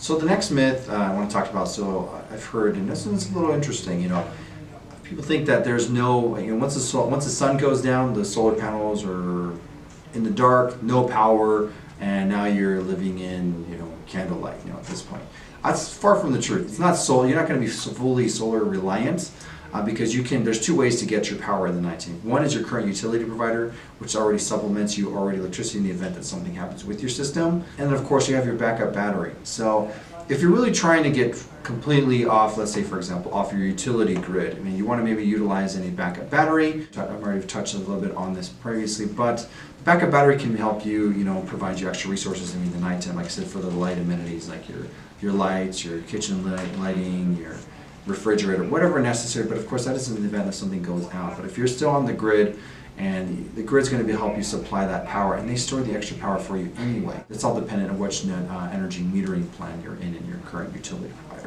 So the next myth I want to talk about, so I've heard, and this one's a little interesting, people think that there's no, once the sun goes down, the solar panels are in the dark, no power, and now you're living in, candlelight, at this point. That's far from the truth. It's not solar, you're not going to be fully solar reliant. Because there's two ways to get your power in the nighttime. One is your current utility provider, which already supplements you already electricity in the event that something happens with your system. And then of course you have your backup battery. So if you're really trying to get completely off, let's say for example, off your utility grid, you want to maybe utilize any backup battery. I've already touched a little bit on this previously, but backup battery can help you, provide you extra resources in the nighttime, like I said, for the light amenities, like your lights, your kitchen lighting, your refrigerator, whatever necessary, but of course that is in the event that something goes out. But if you're still on the grid, and the grid's going to help you supply that power, and they store the extra power for you anyway. It's all dependent on which net energy metering plan you're in your current utility provider.